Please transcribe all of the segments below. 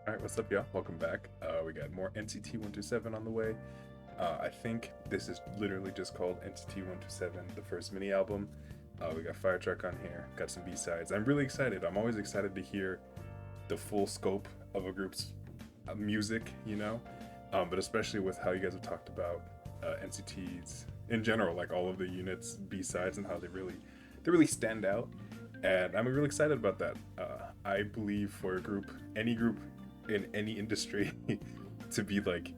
All right, what's up, y'all? Welcome back. We got more NCT 127 on the way. I think this is literally just called NCT 127, the first mini album. We got Fire Truck on here, got some B-sides. I'm really excited. I'm always excited to hear the full scope of a group's music, but especially with how you guys have talked about NCTs in general, like all of the units, B-sides, and how they really stand out. And I'm really excited about that. I believe for a group, any group in any industry, to be like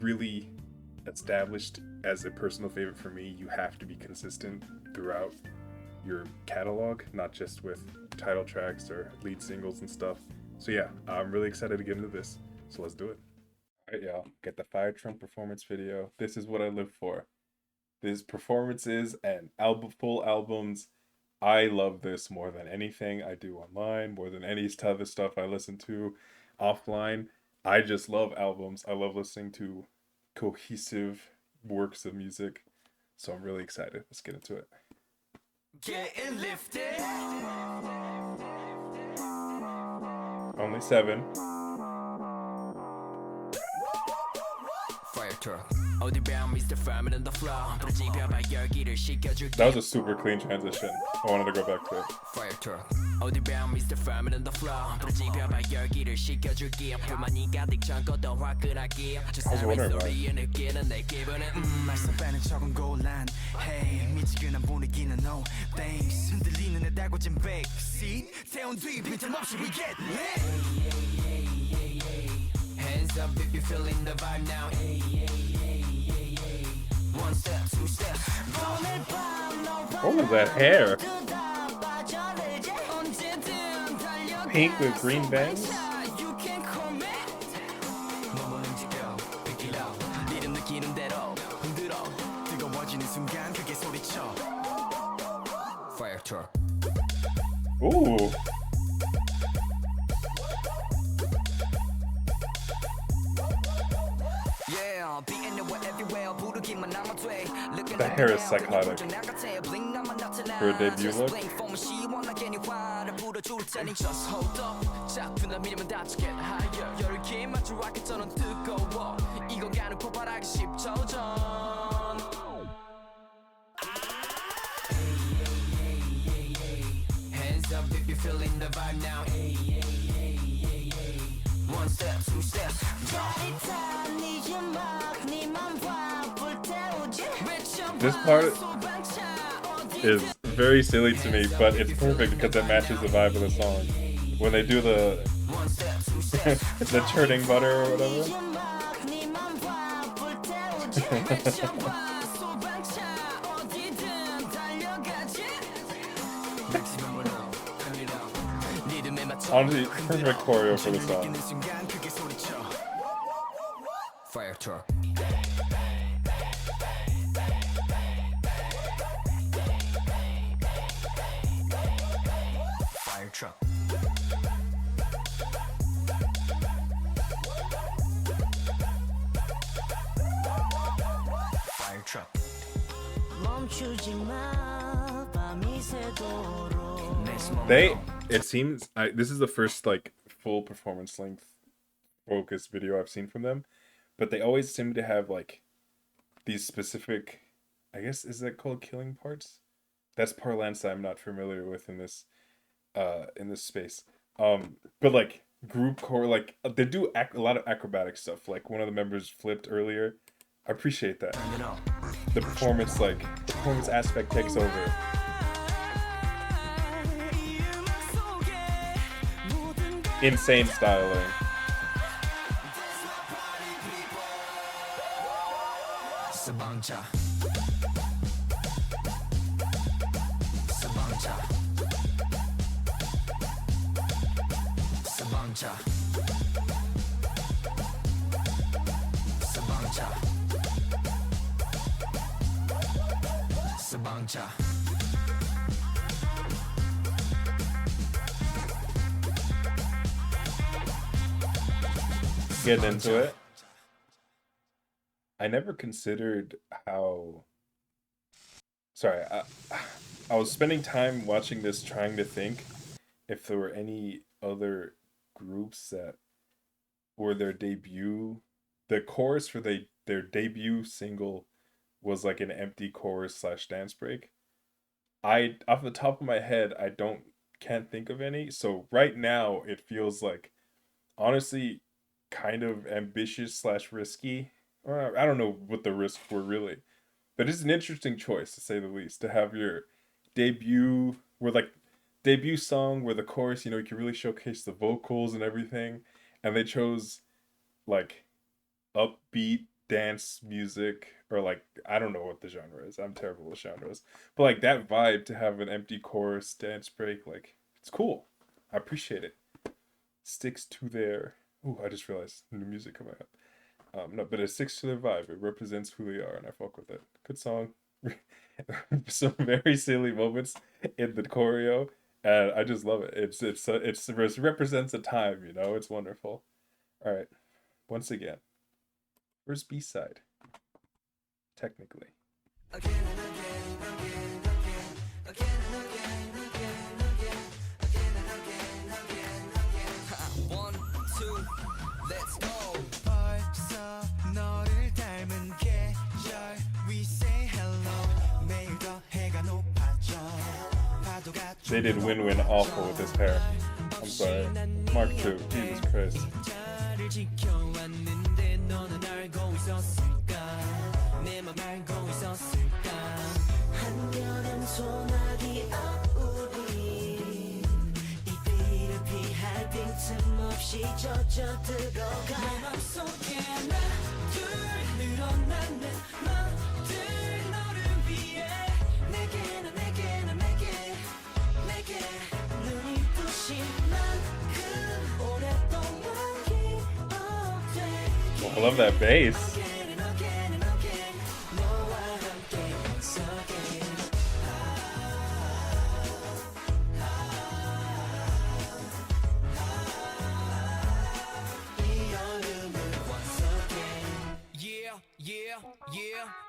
really established as a personal favorite for me, you have to be consistent throughout your catalog, not just with title tracks or lead singles and stuff. So yeah, I'm really excited to get into this. So let's do it. All right, y'all, get the Fire Trunk performance video. This is what I live for. These performances and full albums. I love this more than anything I do online, more than any other stuff I listen to offline. I just love albums. I love listening to cohesive works of music. So I'm really excited. Let's get into it. Getting lifted. Only 7. Fire truck. 어디 보면 Mr. Farmer on the floor. 부러지벼봐 열기를 식혀줄게. That was a super clean transition. I wanted to go back to it. Fire truck. 어디 보면 Mr. Farmer on the floor. 부러지벼봐 열기를 식혀줄게. 불만이 가득 잠궈도 화끈하게. 저 사람의 소리에 느끼는 내 기분은 말썽 빼는 척은 곤란해. 미치겠는 분위기는 no thanks. 흔들리는 내 달궈진 backseat. 태운 뒤 빈틈없이 we get lit. Hands up if you're feeling the vibe now. One step, two steps. What was that hair? Pink with green bands? Fire truck. Ooh. The hair is psychotic. For a debut look. Hands up if you're feeling the vibe now. One step, two steps. This part is very silly to me, but it's perfect because it matches the vibe of the song. When they do the the churning butter or whatever. Honestly, perfect choreo for the song. Fire truck. Fire truck. Fire truck. It seems, this is the first like full performance length focus video I've seen from them, but they always seem to have like these specific, I guess, is that called killing parts? That's parlance I'm not familiar with in this space. But like group core, like they do a lot of acrobatic stuff. Like one of the members flipped earlier. I appreciate that. The performance aspect takes over. Insane styling. Sabancha. Getting into it. I never considered how. Sorry, I was spending time watching this trying to think if there were any other groups that or their debut, the chorus for their debut single was like an empty chorus slash dance break. I off the top of my head, I don't can't think of any. So right now it feels like honestly kind of ambitious slash risky. Or I don't know what the risks were really, but it's an interesting choice to say the least to have your debut where like debut song where the chorus, you can really showcase the vocals and everything, and they chose like upbeat dance music or like I don't know what the genre is. I'm terrible with genres. But like that vibe to have an empty chorus dance break, like it's cool. I appreciate it. Sticks to their Ooh, I just realized new music coming up. No, but it sticks to their vibe. It represents who they are and I fuck with it. Good song. Some very silly moments in the choreo. And I just love it. It represents a time, it's wonderful. All right. Once again, where's B side? Technically. One, two, let's go. 벌써 너를 닮은 계절. We say hello. 매일 더 해가 높아져. 파도가 They did win-win awful with his hair. I'm sorry. Mark II. Jesus Christ. 자를 지켜왔는데 너는 알고 있었을까? 내 맘 알고 있었을까? 한겨울엔 소나기 우리 이 비를 피할 빈틈없이 젖어 들어가 내 맘속에 나둘 늘어난 내 맘들 너를 위해 내게 눈이 부신 만큼 오랫동안 기억돼 Oh, I love that bass.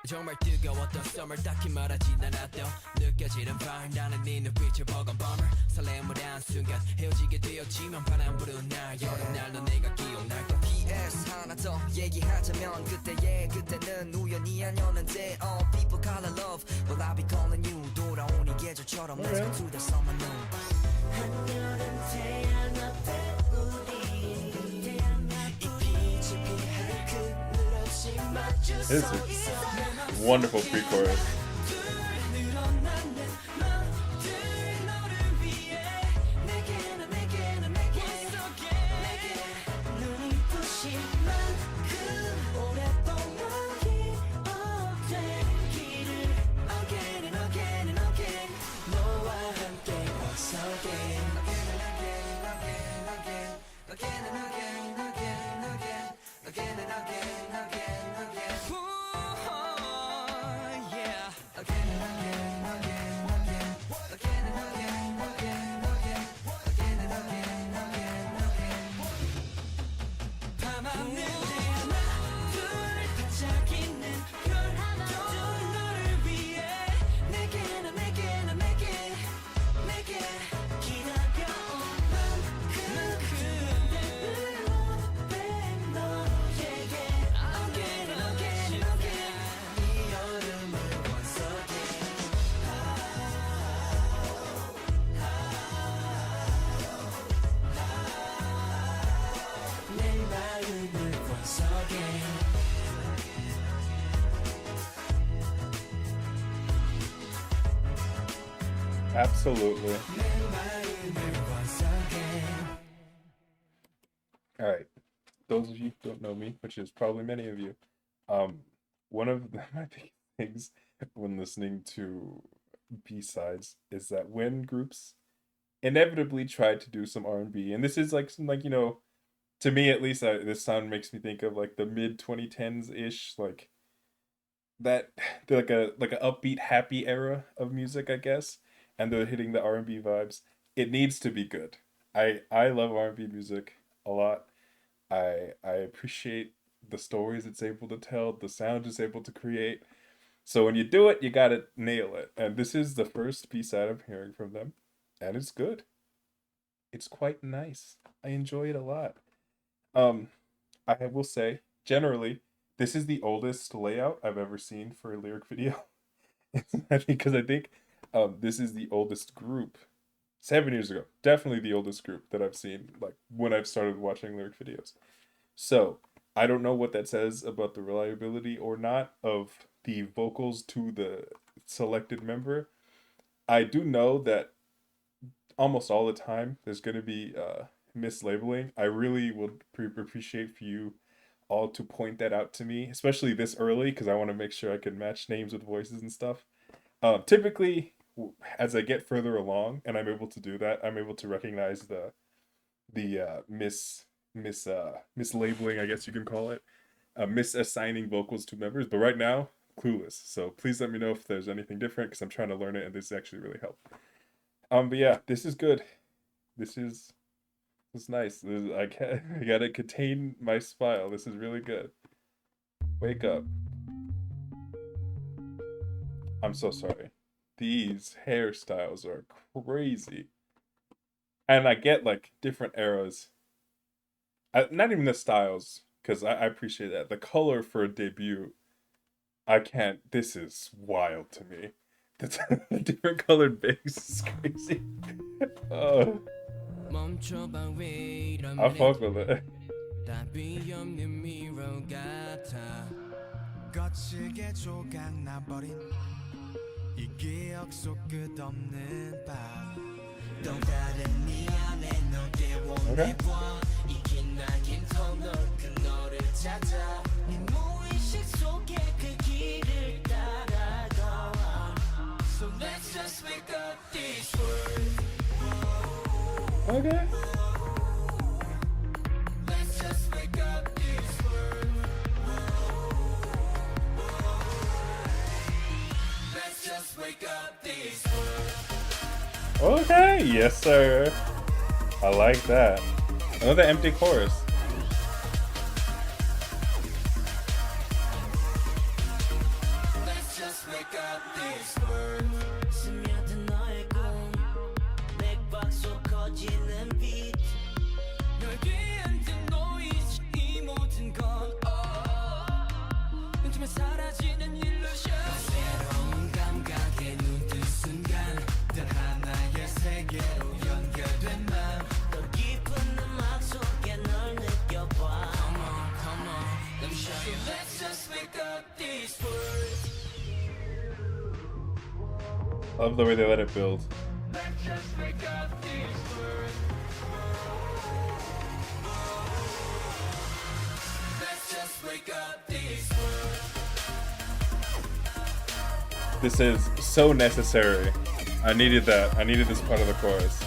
정말 뜨거웠던 summer 딱히 말하진 않았던 느껴지는 발 나는 네 눈빛을 버건 bummer 설렘을 한 순간 헤어지게 되었지만 바람 부는 날 여름날도 내가 기억날 거 PS 하나 더 얘기하자면 그때는 우연이 아니었는데 people call it love but I'll be calling you 돌아온 이 계절처럼 let's go to the summer noon 한여름 태양 앞에 우리 이 빛을 피할 그늘 없이 맞출 This 수 is 있어 wonderful pre-chorus. Absolutely. All right. Those of you who don't know me, which is probably many of you, one of my big things when listening to B-sides is that when groups inevitably try to do some R&B, and this is like some like to me at least, this sound makes me think of like the mid 2010s ish, like that like a upbeat happy era of music, I guess, and they're hitting the R&B vibes. It needs to be good. I love R&B music a lot. I appreciate the stories it's able to tell, the sound it's able to create. So when you do it, you gotta nail it. And this is the first B-side I'm hearing from them, and it's good. It's quite nice. I enjoy it a lot. Um, I will say, generally, this is the oldest layout I've ever seen for a lyric video. Because I think this is the oldest group 7 years ago. Definitely the oldest group that I've seen, like when I've started watching lyric videos. So I don't know what that says about the reliability or not of the vocals to the selected member. I do know that almost all the time there's going to be mislabeling. I really would appreciate for you all to point that out to me, especially this early, because I want to make sure I can match names with voices and stuff. Typically, as I get further along and I'm able to do that, I'm able to recognize the mislabeling, I guess you can call it, misassigning vocals to members. But right now, clueless. So please let me know if there's anything different, because I'm trying to learn it, and this actually really helped. But yeah, this is good. This is nice. I gotta contain my smile. This is really good. Wake up. I'm so sorry. These hairstyles are crazy. And I get like different eras. Not even the styles, because I appreciate that. The color for a debut, I can't. This is wild to me. The different colored bass is crazy. Oh, I fuck with it. 거칠게 조각나버린 이 기억 속 끝없는 밤 또 다른 네 안에 너게 원해봐 이 기나긴 더 넓은 너를 찾아 네 무의식 속에 그 길을 따라가 So let's just wake up this world Okay. Let's just wake up this world Let's just wake up this world Okay, yes sir. I like that. Another empty chorus. Let's just wake up this world 스며든 너의 꿈 맥박 속 커지는 빛 널 뒤흔든 노이즈 이 모든 건 멈추면 사라지는 illusion 새로운 감각에 눈뜬 순간 단 하나의 세계로 연결된 맘더 깊은 음악 속에 널 느껴봐 Come on, let me show you Let's just wake up this world Love the way they let it build. Let's just wake up this world Let's just wake up this world This is so necessary. I needed that. I needed this part of the chorus.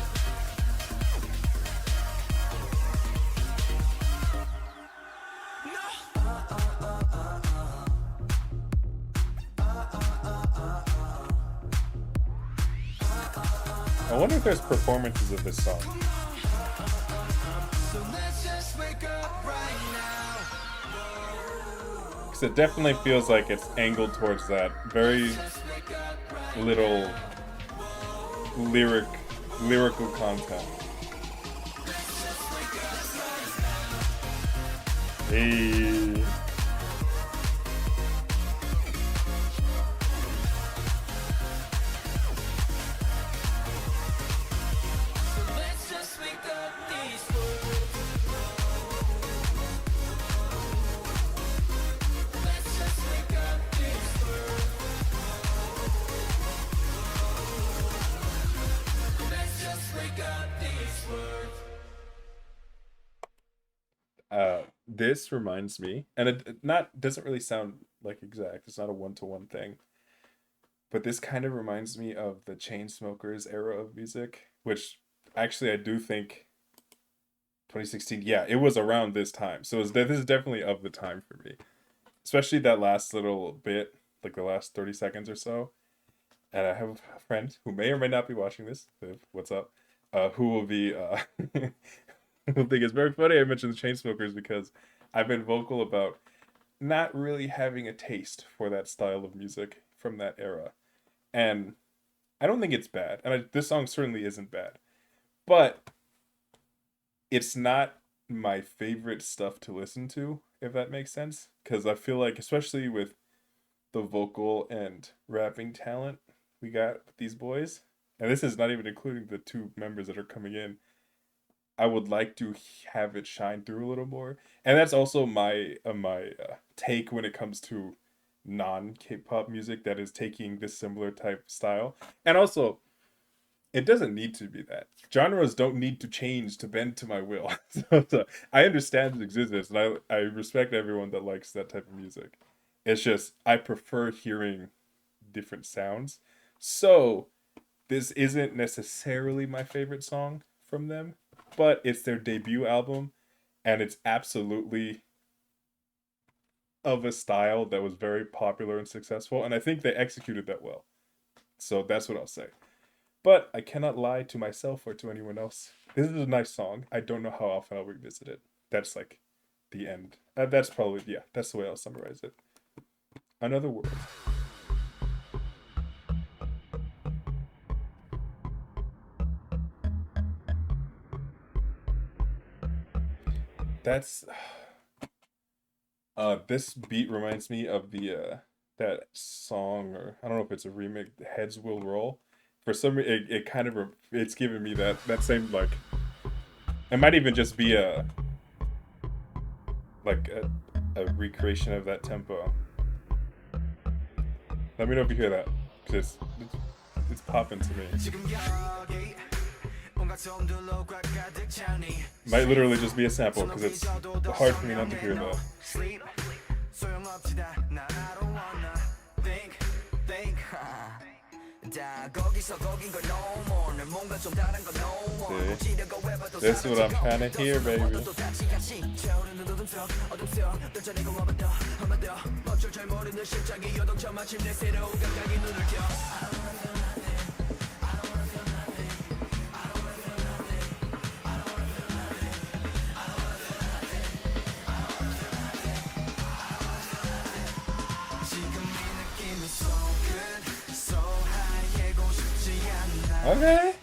I wonder if there's performances of this song. So let's just wake up right now Because it definitely feels like it's angled towards that very Just wake up right little lyrical content. Hey. So let's just wake up this world Let's just wake up this world Let's just wake up this world This reminds me, and it not doesn't really sound like exact. It's not a one-to-one thing, but this kind of reminds me of the Chainsmokers era of music, which actually I do think 2016. Yeah, it was around this time, so this is definitely of the time for me, especially that last little bit, like the last 30 seconds or so. And I have a friend who may or may not be watching this. Viv, what's up? Who will be who think it's very funny I mentioned the Chainsmokers, because I've been vocal about not really having a taste for that style of music from that era. And I don't think it's bad. And this song certainly isn't bad. But it's not my favorite stuff to listen to, if that makes sense. Because I feel like, especially with the vocal and rapping talent we got with these boys, and this is not even including the two members that are coming in, I would like to have it shine through a little more. And that's also my take when it comes to non K-pop music that is taking this similar type style. And also, it doesn't need to be that. Genres don't need to change to bend to my will. So I understand its existence, and I respect everyone that likes that type of music. It's just I prefer hearing different sounds. So this isn't necessarily my favorite song from them, but it's their debut album, and it's absolutely of a style that was very popular and successful, and I think they executed that well. So that's what I'll say. But I cannot lie to myself or to anyone else. This is a nice song. I don't know how often I'll revisit it. That's like the end. That's probably, yeah, that's the way I'll summarize it. Another World. That's this beat reminds me of the that song, or I don't know if it's a remake, Heads Will Roll. For some reason it kind of it's giving me that same, like, it might even just be a like a recreation of that tempo. Let me know if you hear that, because it's popping to me. Might literally just be a sample, because it's hard for me not to hear that. See? This is what I'm trying to hear, baby. Okay.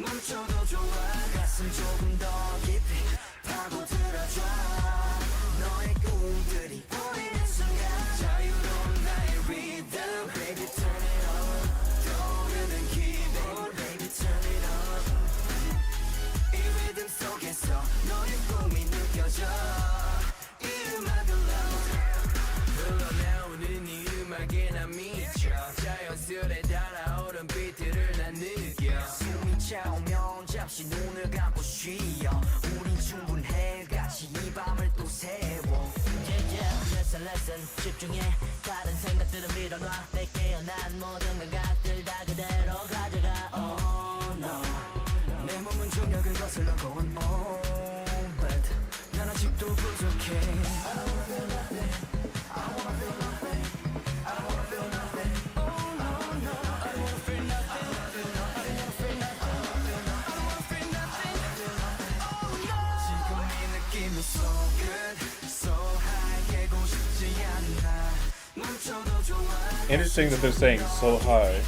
집중해 다른 생각들은 밀어놔 내 깨어난 모든 감각들 다 그대로 가져가 Oh no 내 몸은 중력을 거슬러 going on But 난 아직도 부족해 I don't wanna feel nothing I don't wanna feel nothing I don't wanna feel nothing Oh no no I don't wanna feel nothing I don't wanna feel nothing I don't wanna feel nothing Oh no 지금 이 느낌이 so good so high 깨고 싶지 않아 멈춰도 좋아 Interesting that they're saying so high.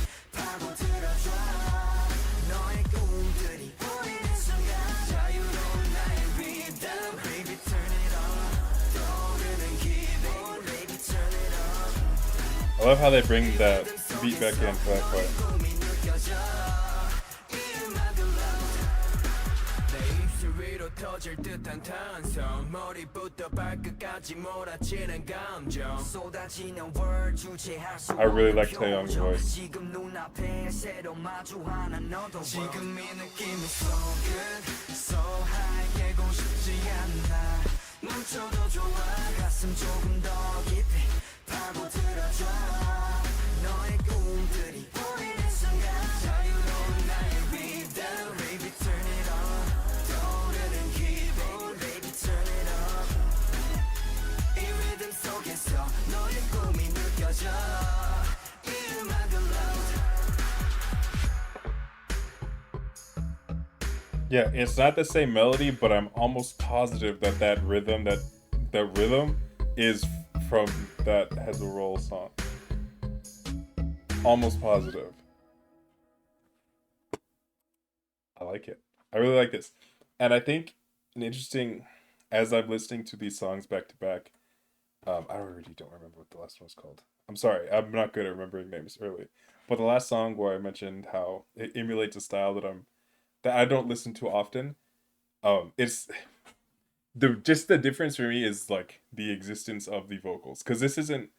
너의 꿈들이 보이는 순간 자유로운 나의 rhythm Baby turn it on 떠오르는 기분 Baby turn it on I love how they bring that beat back in for that part. 꿈이 느껴져 이 음악을 love 내 입술 위로 터질 듯한 탄성 머리부터 발끝까지 몰아치는 감정 쏟아지는 word 주체할 수 I really like 없는 Taeyong's 표정. voice. 지금 눈앞에 새로 마주하는 너도 지금 이 느낌이 so good so high 깨고 싶지 않아 멈춰도 좋아 가슴 조금 더 깊이 파고들어줘 너의 꿈들이 보이는 순간 자유로운 나의 rhythm Baby turn it on 떠오르는 기분 Baby turn it on 이 리듬 속에서 너의 꿈이 느껴져 이 음악을 love Yeah, it's not the same melody, but I'm almost positive that rhythm is from that Has a Roll song. Almost positive. I like it. I really like this. And I think an interesting as I'm listening to these songs back to back, I already don't remember what the last one was called. I'm sorry, I'm not good at remembering names early. But the last song where I mentioned how it emulates a style that I don't listen to often. It's the difference for me is like the existence of the vocals, because this isn't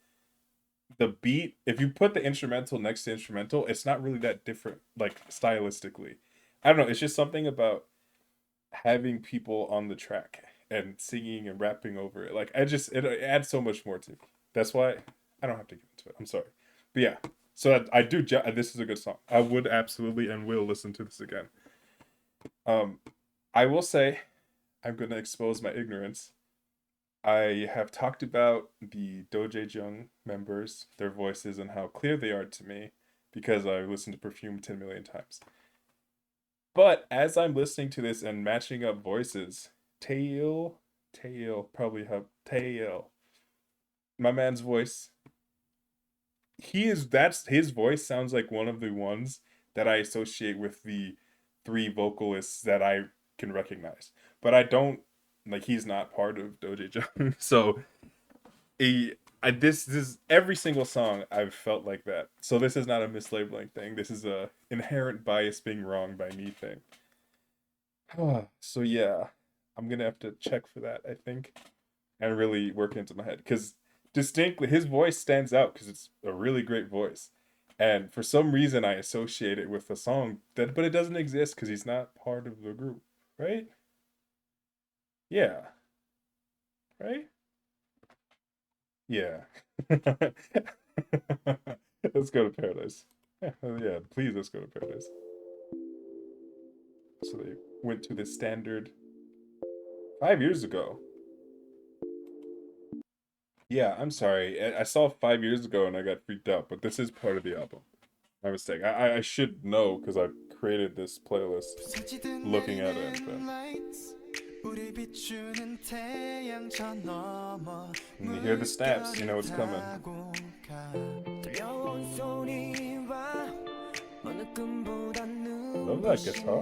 the beat. If you put the instrumental next to instrumental, it's not really that different, like stylistically. I don't know. It's just something about having people on the track and singing and rapping over it. Like it adds so much more to me. That's why I don't have to get into it. I'm sorry, but yeah. So I do. This is a good song. I would absolutely and will listen to this again. I will say, I'm gonna expose my ignorance. I have talked about the Dojae members, their voices, and how clear they are to me because I've listened to Perfume 10 million times. But as I'm listening to this and matching up voices, Taeil, my man's voice, that's his voice sounds like one of the ones that I associate with the three vocalists that I can recognize. But I don't, like, he's not part of Dojae. So this is every single song I've felt like that. So this is not a mislabeling thing. This is a inherent bias being wrong by me thing. So yeah, I'm gonna have to check for that, I think, and really work into my head, because distinctly his voice stands out because it's a really great voice, and for some reason I associate it with a song that, but it doesn't exist because he's not part of the group, right? Yeah, right. Yeah. Let's go to paradise. Yeah, please, let's go to paradise. So they went to the standard 5 years ago. Yeah, I'm sorry. I saw 5 years ago and I got freaked out, but this is part of the album. My mistake. I should know because I created this playlist looking at it. But... when you hear the snaps, you know it's coming. Love that guitar.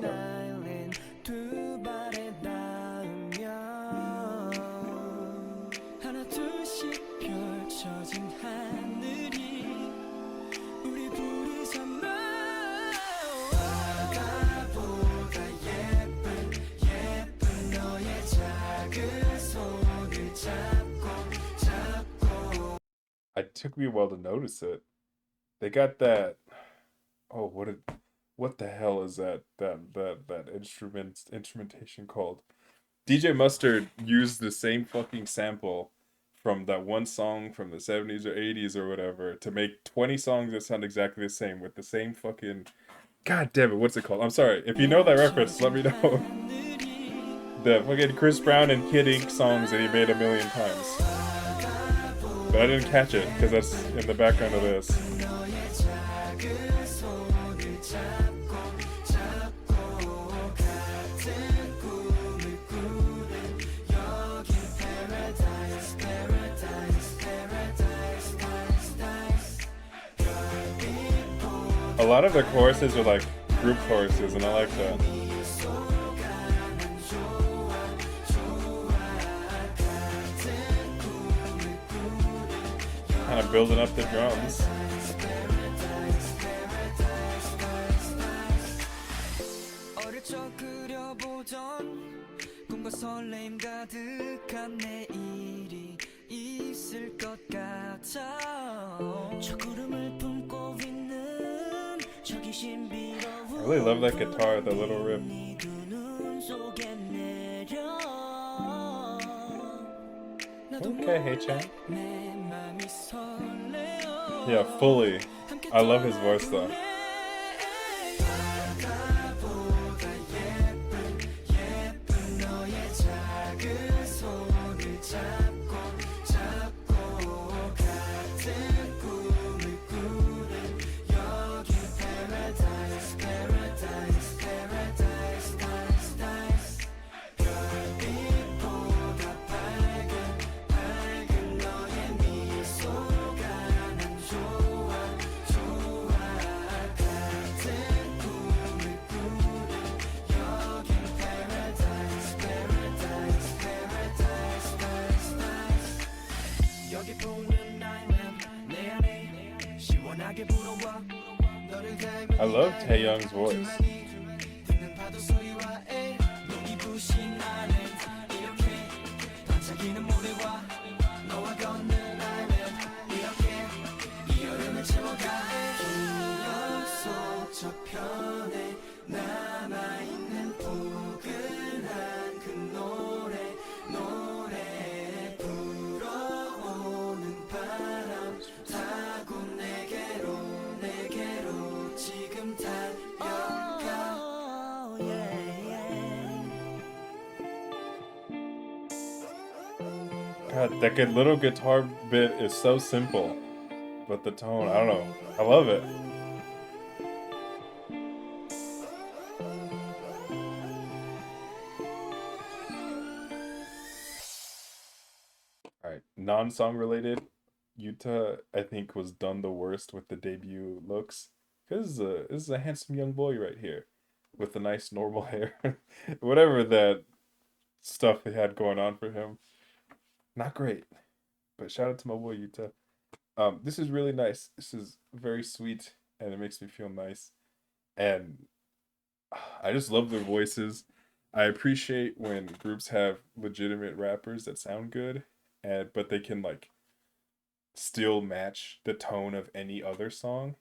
It took me a while to notice it. They got that. Oh, what the hell is that instrumentation called? DJ Mustard used the same fucking sample from that one song from the 70s or 80s or whatever to make 20 songs that sound exactly the same with the same fucking... God damn it, what's it called? I'm sorry. If you know that reference, let me know. The fucking Chris Brown and Kid Ink songs that he made a million times. But I didn't catch it because that's in the background of this. A lot of the choruses are like group choruses, and I like that. Kind of building up the drums. I really love that guitar, the little riff. Okay, hey Chan. Yeah, fully. I love his voice though. I love Taeyoung's voice. God, that good little guitar bit is so simple, but the tone, I don't know. I love it. Alright, non-song related. Yuta, I think, was done the worst with the debut looks. Because this is a handsome young boy right here. With the nice normal hair. Whatever that stuff they had going on for him. Not great. But shout out to my boy Yuta. This is really nice. This is very sweet. And it makes me feel nice. And I just love their voices. I appreciate when groups have legitimate rappers that sound good. But they can like still match the tone of any other song,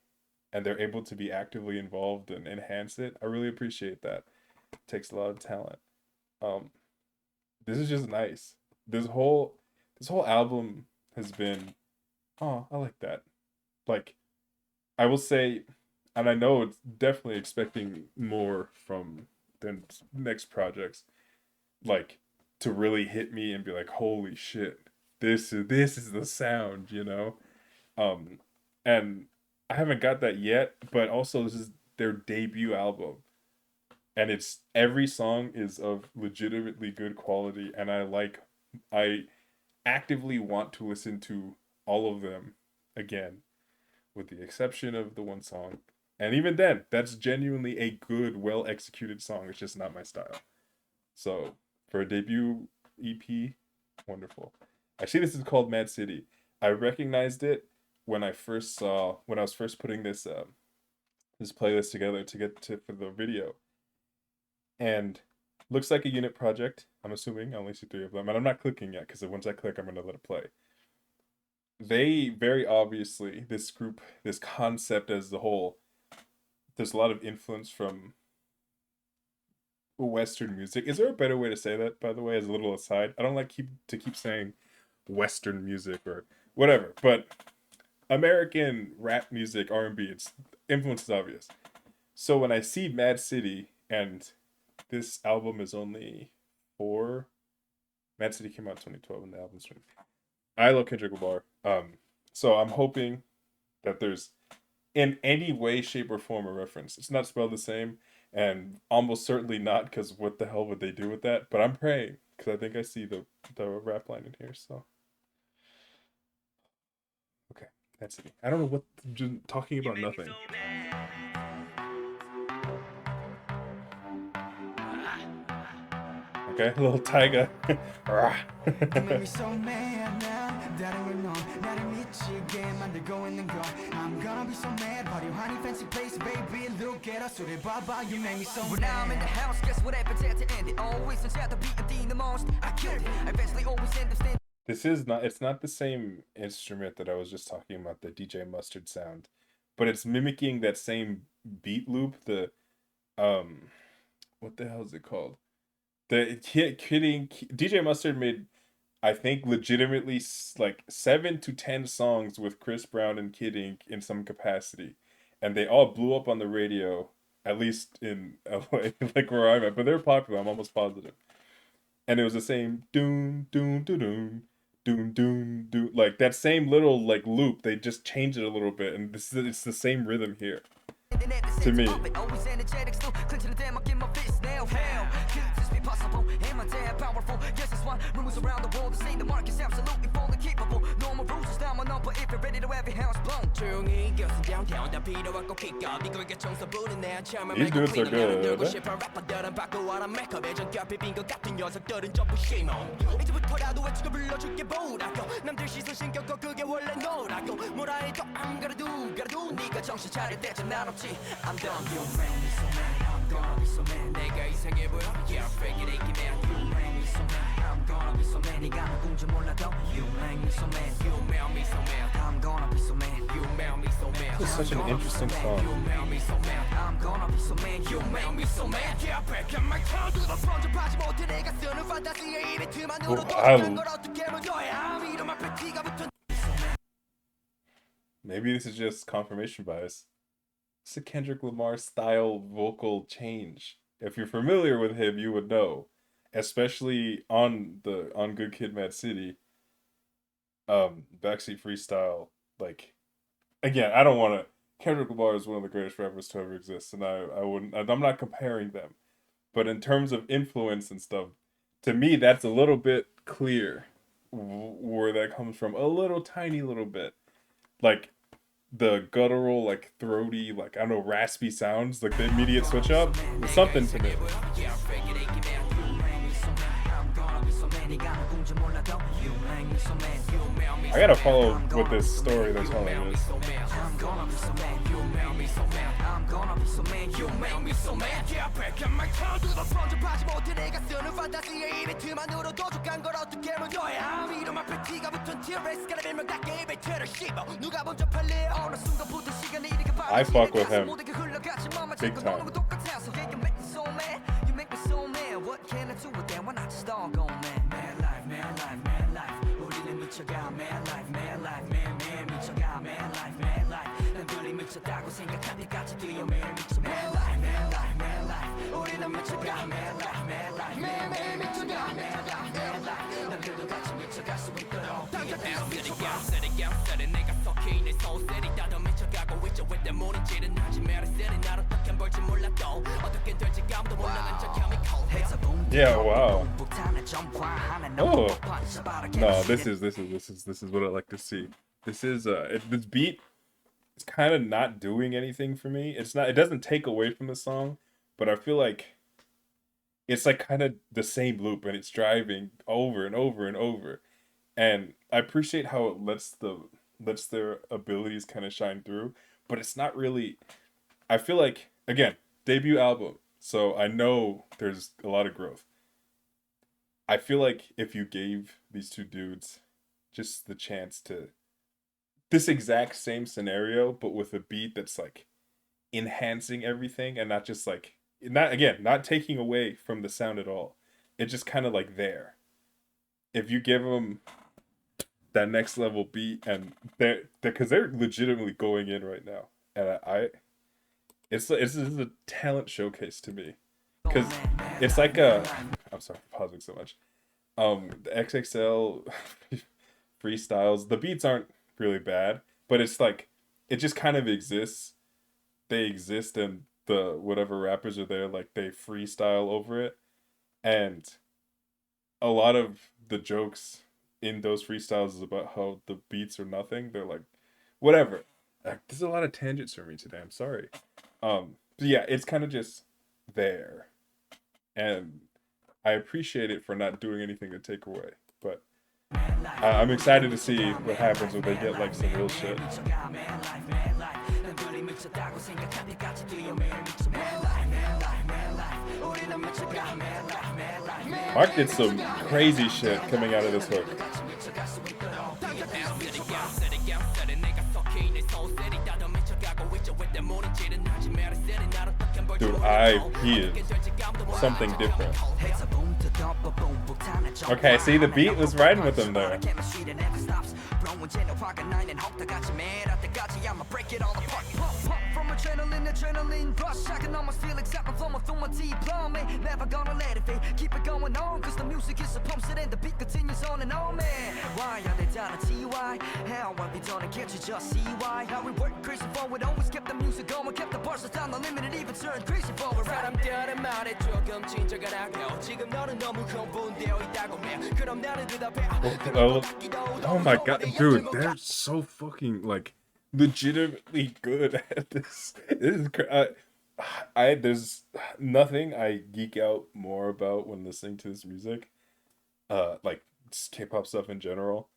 and they're able to be actively involved and enhance it. I really appreciate that. It takes a lot of talent. This is just nice. This whole album has been, oh, I like that. Like, I will say, and I know it's definitely expecting more from the next projects, like to really hit me and be like, holy shit, this is the sound, you know? And I haven't got that yet, but also this is their debut album. And it's every song is of legitimately good quality, and I actively want to listen to all of them again, with the exception of the one song. And even then, that's genuinely a good, well executed song. It's just not my style. So for a debut EP, wonderful. Actually, this is called Mad City. I recognized it when I was first putting this this playlist together for the video. And looks like a unit project. I'm assuming I only see 3 of them, and I'm not clicking yet because once I click, I'm gonna let it play. They very obviously, this group, this concept as the whole, there's a lot of influence from Western music. Is there a better way to say that, by the way, as a little aside? I don't like to keep saying Western music or whatever, but American rap music, R&B, its influence is obvious. So when I see Mad City, and this album is only 4, Mad City came out in 2012 and the album's 20. I love Kendrick Lamar. So I'm hoping that there's in any way, shape, or form a reference. It's not spelled the same, and almost certainly not, because what the hell would they do with that? But I'm praying, because I think I see the rap line in here, so. Okay, that's it. I don't know what, just talking about nothing. Okay, a little tiger. I'm gonna be so mad, party honey fancy place, baby, look at us, you make me so mad. When I'm in the house, guess what happens at the end? It always turns out to be the most. I killed it. I eventually always understand. This is not, it's not the same instrument that I was just talking about, the DJ Mustard sound, but it's mimicking that same beat loop, the what the hell is it called? The kidding DJ Mustard made, I think, legitimately like 7 to 10 songs with Chris Brown and Kid Ink in some capacity, and they all blew up on the radio, at least in LA, like where I'm at. But they're popular, I'm almost positive. And it was the same doom doom doom doom doom doom doom, like that same little like loop. They just changed it a little bit, and it's the same rhythm here. To me. why rumors around the world say the market's absolutely fully capable. No more bruises down my number if you're ready to have your house blown. 조용히 겨순 downtown 다 필요한 꼭 kick up 이걸게 청소 부는 내 처음에 These dudes are good. 래퍼들은 바꿔와라 메이크업에 전결 비빈 것 같은 녀석들은 전부 shame on. 이제부터라도 외치고 불러줄게 뭐라고 남들 시선 신경 꺼 그게 원래 너라고 뭐라 해도 I'm gonna do 네가 정신 차릴 때쯤 난 없지 I'm done you make me so mad I'm gonna be so mad 내가 이상해 보여 Yeah fake it ain't mad you make me so mad I'm gonna be so mad 네가 누군지 몰라도 You make me so mad You make me so mad I'm gonna be so mad You make me so mad This is such an interesting song. You make me so mad I'm gonna be so mad You make me so mad Yeah back in my town 두 번 번쩍하지 못해 내가 쓰는 판타지의 이벤트만으로 도착한 걸 어떻게 먼저야 이름 앞에 티가 붙은 Maybe this is just confirmation bias. It's a Kendrick Lamar style vocal change. If you're familiar with him, you would know, especially on Good Kid, Mad City. Backseat Freestyle. Like, again, I don't want to. Kendrick Lamar is one of the greatest rappers to ever exist, and I wouldn't. I'm not comparing them, but in terms of influence and stuff, to me that's a little bit clear where that comes from. A little tiny little bit, like. The guttural, like throaty, like I don't know, raspy sounds, like the immediate switch up, something to me. I gotta follow what this story they're telling is. I fuck with him big time. What can I do with that when I just all gone, man? Man life, man life, man life. 우리는 미쳐가, man life, man life, man 미쳐가, man life, man life. 남들이 미쳤다고 생각한 데까지 뛰어 매일 미쳐, man life, man life, man life. 우리는 미쳐가, man life, man life, man 미쳐가, man life, man life. 남들도 같이 미쳐갈 수 있도록 내가 속히 내 소설이 다도 미쳐가고 있죠 왜 때문인지는 하지 말았으니 날 어떻게 볼지 몰라도 어떻게 될지 감도 몰라는 척 Yeah, wow. Oh. No, this is what I like to see. This is this beat is kind of not doing anything for me. It doesn't take away from the song, but I feel like it's like kind of the same loop and it's driving over and over and over. And I appreciate how it lets their abilities kind of shine through, but it's not really. I feel like, again, debut album. So I know there's a lot of growth. I feel like if you gave these two dudes just the chance to this exact same scenario, but with a beat that's like enhancing everything and not just like not taking away from the sound at all. It's just kind of like there. If you give them that next level beat and because they're legitimately going in right now, and This is a talent showcase to me, because it's like I'm sorry for pausing so much. The XXL freestyles, the beats aren't really bad, but it's like it just kind of exists. They exist, and the whatever rappers are there, like they freestyle over it, and a lot of the jokes in those freestyles is about how the beats are nothing. They're like, whatever. There's a lot of tangents for me today. I'm sorry. But yeah, it's kind of just there, and I appreciate it for not doing anything to take away. But I'm excited to see what happens when they get like some real shit. Mark did some crazy shit coming out of this hook. Dude, he is something different. Okay, see, the beat was riding with him there. adrenaline rush. I can almost feel excitement flowing through my deep plumbing. Never gonna let it fade, keep it going on, cause the music is a pump set and the beat continues on and on, man. Why are they down at TY? How have they done it? Can't you just see why? How we work crazy forward, always kept the music going, kept the bars down the limit, and even turned crazy forward. 사람들은 말해 조금 진정하라고. 지금 너는 너무 흥분되어 있다고 해. 그럼 나는 대답해. Oh my god, dude, they're so fucking like legitimately good at this. This is there's nothing I geek out more about when listening to this music, like K-pop stuff in general,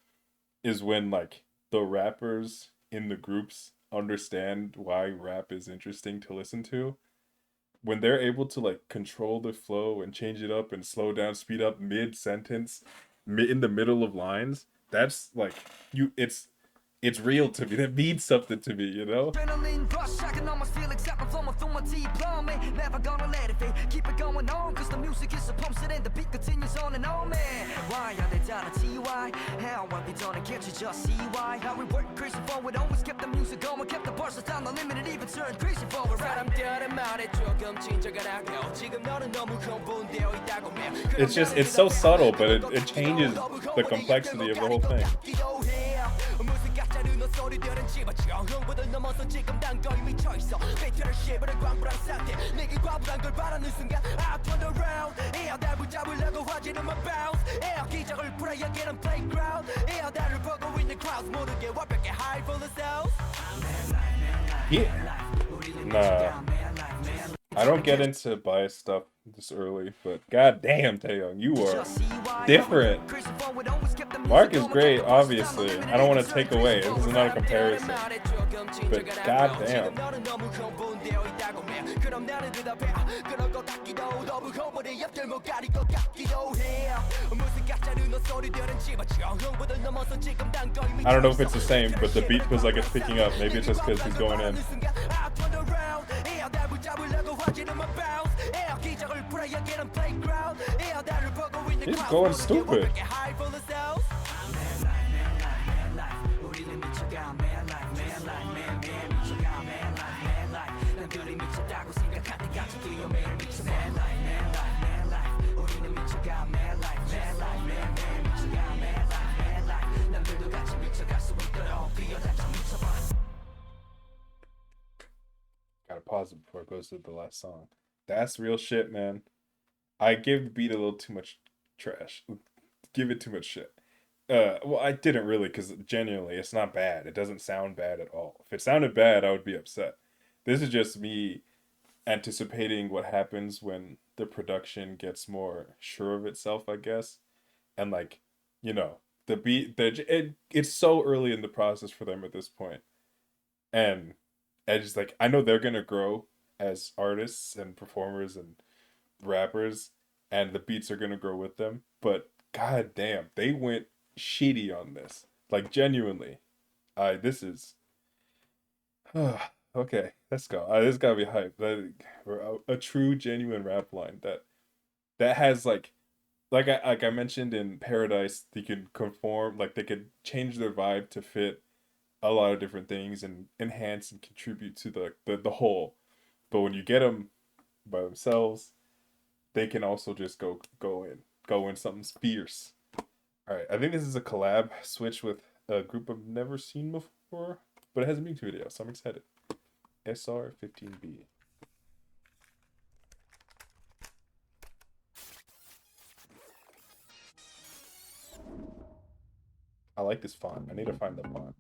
is when like the rappers in the groups understand why rap is interesting to listen to. When they're able to like control the flow and change it up and slow down, speed up mid-sentence, in the middle of lines, that's like it's real to me. That means something to me, you know? Adrenaline rush, I can almost feel excitement flowing through my deep plumbing. Never gonna let it fade, keep it going on, cause the music is a pump set and the beat continues on and on, man. Why are they down at TY? How have they done it? Can't you just see why? How we work crazy forward, always kept the music going, kept the bars down the limit, and even turned crazy forward. 사람들은 말해 조금 진정하라고. 지금 너는 너무 흥분되어 있다고 해. It's just, it's so subtle, but it changes the complexity of the whole thing. 소리들은 집어치워 흥분을 넘어서 지금 난 거의 미쳐있어 배틀을 씹으는 광불한 상태 내게 과분한 걸 바라는 순간 I turn around 에어 날 붙잡으려고 화지는 my bounce 에어 기적을 풀어야기는 playground 에어 나를 보고 있는 crowds 모르게 완벽해 high for the cells. Nah, I don't get into bias stuff this early, but god damn, Taeyong, you are different. Mark is great, obviously. I don't want to take away. This is not a comparison. But god damn. I don't know if it's the same, but the beat feels like it's picking up. Maybe it's just because he's going in. He's going stupid. Gotta pause it before it goes to the last song. That's real shit, man. I give the beat a little too much trash. Give it too much shit. Well, I didn't really, because genuinely, it's not bad. It doesn't sound bad at all. If it sounded bad, I would be upset. This is just me anticipating what happens when the production gets more sure of itself, I guess. And like, you know, the beat, it's so early in the process for them at this point. And I just like, I know they're gonna grow as artists and performers and rappers, and the beats are gonna grow with them. But god damn, they went shitty on this. Like genuinely, this is okay. Let's go. This gotta be hype. A true, genuine rap line that has like I mentioned in Paradise, they could conform, like they could change their vibe to fit a lot of different things and enhance and contribute to the whole. But when you get them by themselves, they can also just go in something fierce. All right, I think this is a collab switch with a group I've never seen before, but it has a music video, so I'm excited. SR15B. I like this font. I need to find the font.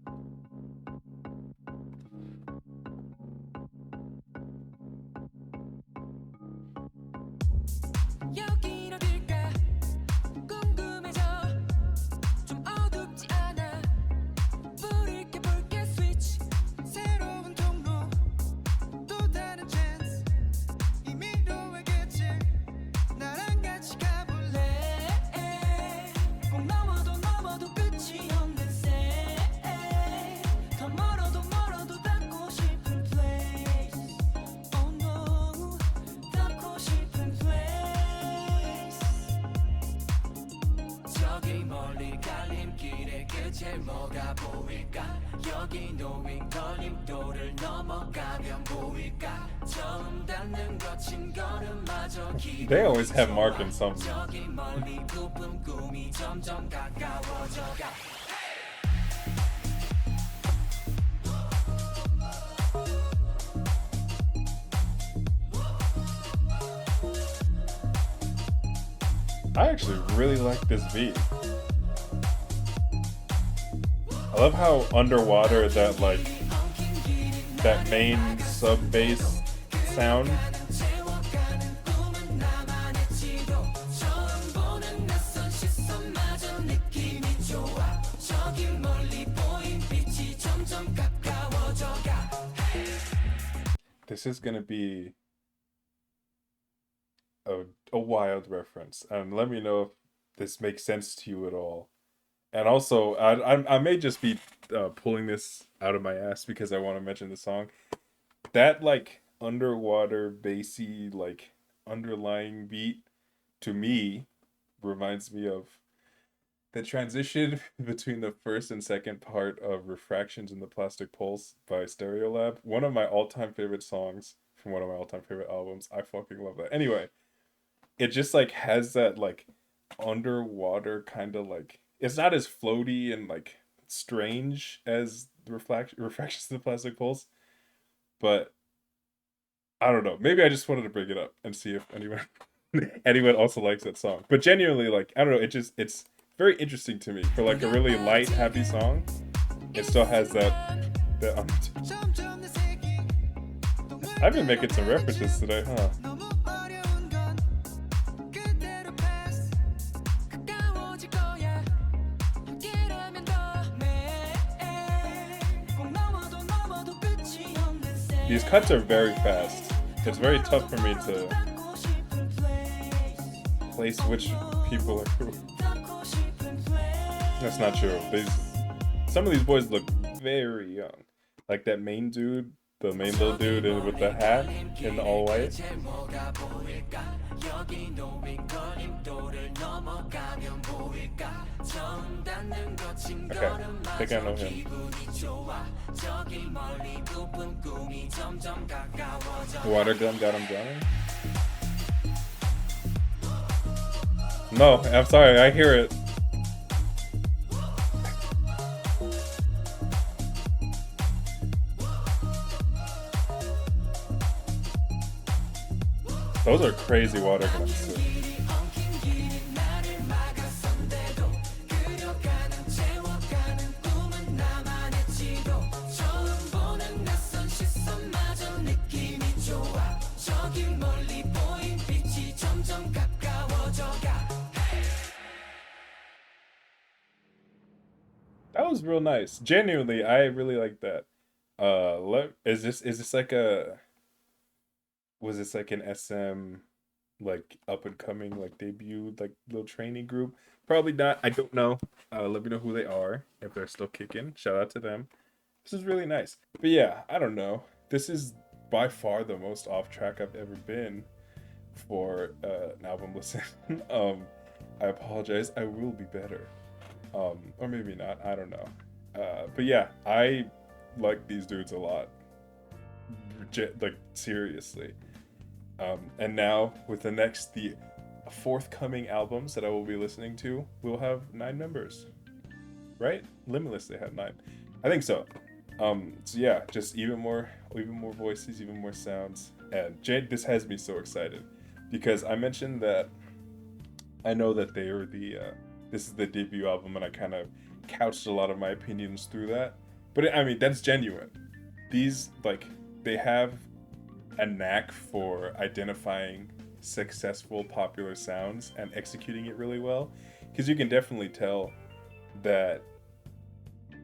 대체 뭐가 보일까 여기 놓인 걸림돌을 넘어가면 보일까 처음 닿는 거친 걸음마저 They always have Mark in something. 저기 멀리 부푼 꿈이 점점 가까워져가 I actually really like this beat. I love how underwater that main sub bass sound. This is gonna be a wild reference, and let me know if this makes sense to you at all. And also, I may just be pulling this out of my ass because I want to mention the song. That like underwater bassy like underlying beat to me reminds me of the transition between the first and second part of Refractions in the Plastic Pulse by Stereolab. One of my all-time favorite songs from one of my all-time favorite albums. I fucking love that. Anyway, it just like has that like underwater kind of like, it's not as floaty and like strange as Refractions in the Plastic Pulse, but I don't know. Maybe I just wanted to bring it up and see if anyone also likes that song. But genuinely, like, I don't know, it's very interesting to me for like a really light, happy song. It still has that I've been making some references today, huh? These cuts are very fast. It's very tough for me to place which people are who. That's not true. Some of these boys look very young. Like that main dude, the main little dude with the hat in the all white. Okay, I think I know him. Water gun got him drowning? No, I'm sorry, I hear it. Those are crazy water guns too. That was real nice. Genuinely, I really like that. Is this like a, was this like an SM like up and coming like debut like little training group? Probably not. I don't know. Let me know who they are if they're still kicking. Shout out to them. This is really nice. But yeah, I don't know. This is by far the most off track I've ever been for an album listen. I apologize. I will be better. Or maybe not. I don't know. But yeah, I like these dudes a lot. Like seriously. And now with the forthcoming albums that I will be listening to, we'll have 9 members, right? Limitless, they had 9. I think so. So yeah, just even more voices, even more sounds. And Jade, this has me so excited because I mentioned that I know that they are this is the debut album, and I kind of couched a lot of my opinions through that. But I mean, that's genuine. These, like, they have a knack for identifying successful popular sounds and executing it really well, because you can definitely tell that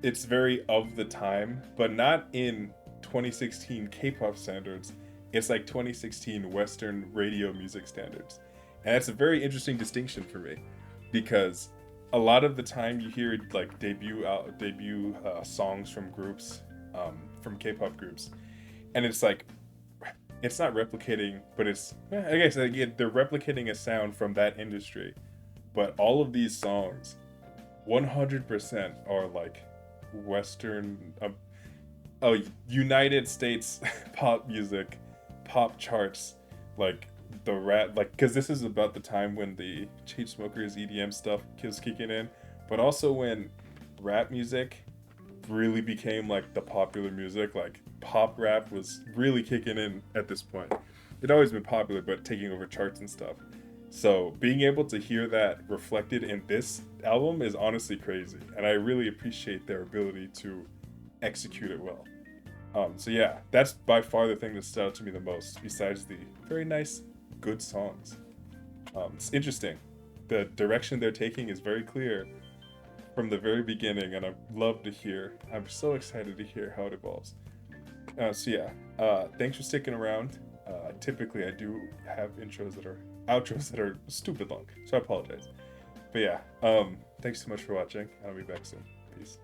it's very of the time, but not in 2016 K-pop standards. It's like 2016 Western radio music standards, and that's a very interesting distinction for me, because a lot of the time you hear like debut songs from groups, from K-pop groups, and it's like, it's not replicating, but it's, I guess they're replicating a sound from that industry. But all of these songs 100% are like Western, United States pop music, pop charts, like the rap, like, because this is about the time when the Chainsmokers EDM stuff was kicking in, but also when rap music really became like the popular music, like pop rap was really kicking in at this point. It'd always been popular, but taking over charts and stuff. So being able to hear that reflected in this album is honestly crazy, and I really appreciate their ability to execute it well. So yeah, that's by far the thing that stood out to me the most, besides the very nice, good songs. It's interesting. The direction they're taking is very clear from the very beginning, and I'm so excited to hear how it evolves. So yeah, thanks for sticking around. Typically I do have outros that are stupid long, so I apologize. But yeah, thanks so much for watching. I'll be back soon. Peace.